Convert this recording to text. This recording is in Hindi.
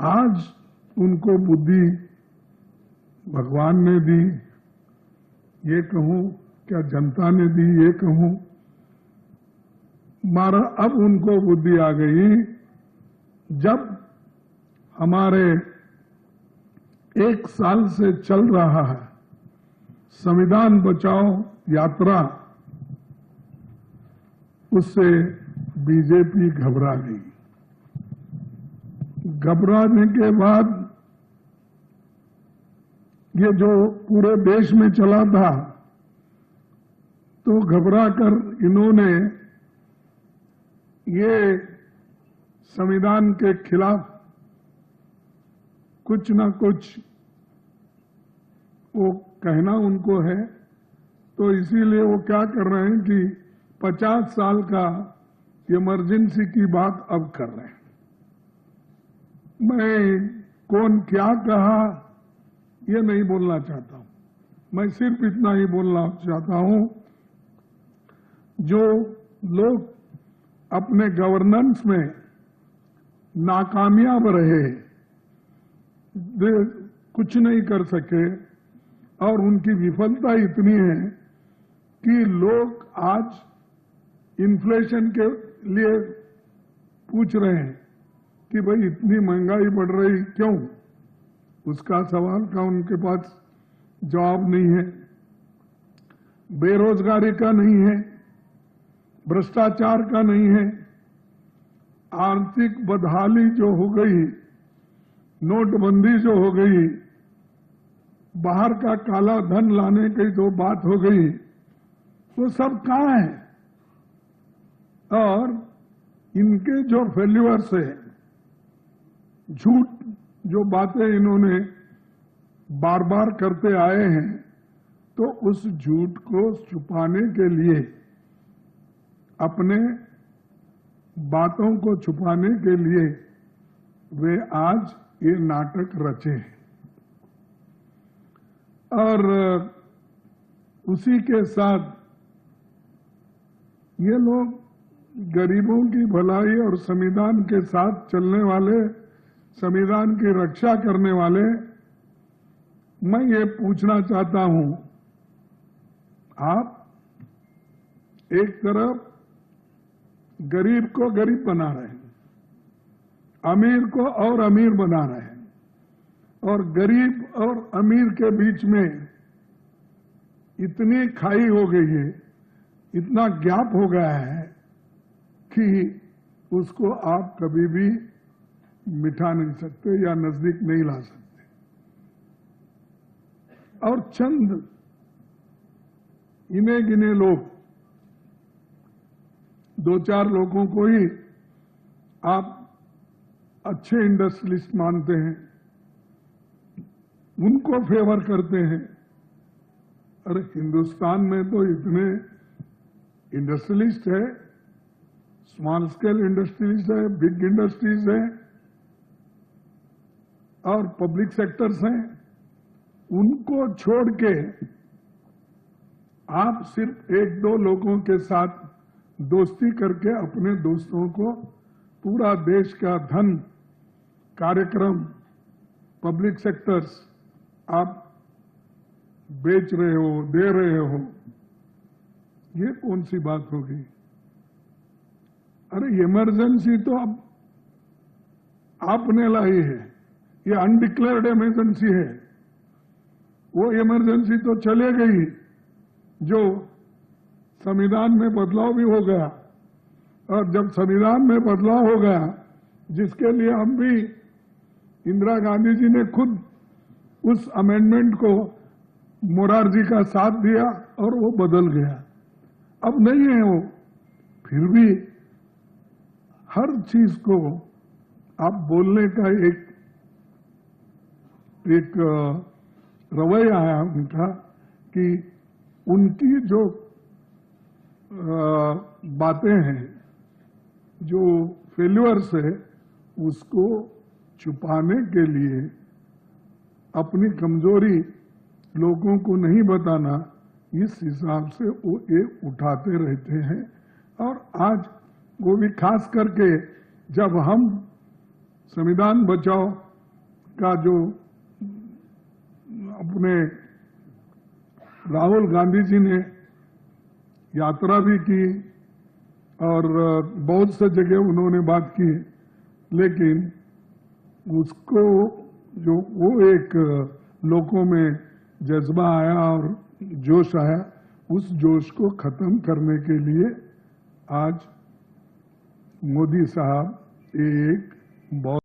आज उनको बुद्धि भगवान ने दी, ये कहूं, क्या जनता ने दी ये कहूं, मारा अब उनको बुद्धि आ गई जब हमारे 1 साल से चल रहा है संविधान बचाओ यात्रा, उससे बीजेपी घबरा गई। घबराने के बाद ये जो पूरे देश में चला था, तो घबराकर इन्होंने ये संविधान के खिलाफ कुछ ना कुछ वो कहना उनको है, तो इसीलिए वो क्या कर रहे हैं कि 50 साल का इमरजेंसी की बात अब कर रहे हैं। मैं कौन क्या कहा ये नहीं बोलना चाहता हूं, मैं सिर्फ इतना ही बोलना चाहता हूं, जो लोग अपने गवर्नेंस में नाकामयाब रहे, कुछ नहीं कर सके और उनकी विफलता इतनी है कि लोग आज इन्फ्लेशन के लिए पूछ रहे हैं कि भाई इतनी महंगाई बढ़ रही क्यों? उसका सवाल का उनके पास जवाब नहीं है। बेरोजगारी का नहीं है, भ्रष्टाचार का नहीं है, आर्थिक बदहाली जो हो गई, नोटबंदी जो हो गई, बाहर का काला धन लाने की जो बात हो गई, वो सब कहां है? और इनके जो फेल्यूअर्स है, झूठ जो बातें इन्होंने बार बार करते आए हैं, तो उस झूठ को छुपाने के लिए, अपने बातों को छुपाने के लिए वे आज ये नाटक रचे हैं। और उसी के साथ ये लोग गरीबों की भलाई और संविधान के साथ चलने वाले, संविधान की रक्षा करने वाले, मैं ये पूछना चाहता हूं, आप एक तरफ गरीब को गरीब बना रहे हैं, अमीर को और अमीर बना रहे हैं, और गरीब और अमीर के बीच में इतनी खाई हो गई है, इतना गैप हो गया है कि उसको आप कभी भी मिटा नहीं सकते या नजदीक नहीं ला सकते। और चंद इन्हें गिने लोग, 2-4 लोगों को ही आप अच्छे इंडस्ट्रियलिस्ट मानते हैं, उनको फेवर करते हैं। अरे हिंदुस्तान में तो इतने इंडस्ट्रियलिस्ट है, स्मॉल स्केल इंडस्ट्रीज है, बिग इंडस्ट्रीज है और पब्लिक सेक्टर्स हैं, उनको छोड़ के आप सिर्फ 1-2 लोगों के साथ दोस्ती करके अपने दोस्तों को पूरा देश का धन, कार्यक्रम, पब्लिक सेक्टर्स आप बेच रहे हो, दे रहे हो, ये कौन सी बात होगी? अरे इमरजेंसी तो अब आपने लाई है, ये अनडिक्लेयर्ड इमरजेंसी है। वो इमरजेंसी तो चले गई जो संविधान में बदलाव भी हो गया, और जब संविधान में बदलाव हो गया, जिसके लिए हम भी, इंदिरा गांधी जी ने खुद उस अमेंडमेंट को मोरारजी का साथ दिया और वो बदल गया। अब नहीं है वो, फिर भी हर चीज को आप बोलने का एक रवैया है उनका कि उनकी जो बातें हैं, जो फेल्यूअर्स है, उसको छुपाने के लिए, अपनी कमजोरी लोगों को नहीं बताना, इस हिसाब से वो ये उठाते रहते हैं। और आज वो भी खास करके जब हम संविधान बचाओ का जो अपने राहुल गांधी जी ने यात्रा भी की और बहुत से जगह उन्होंने बात की, लेकिन उसको जो वो एक लोगों में जज्बा आया और जोश आया, उस जोश को खत्म करने के लिए आज मोदी साहब एक बहुत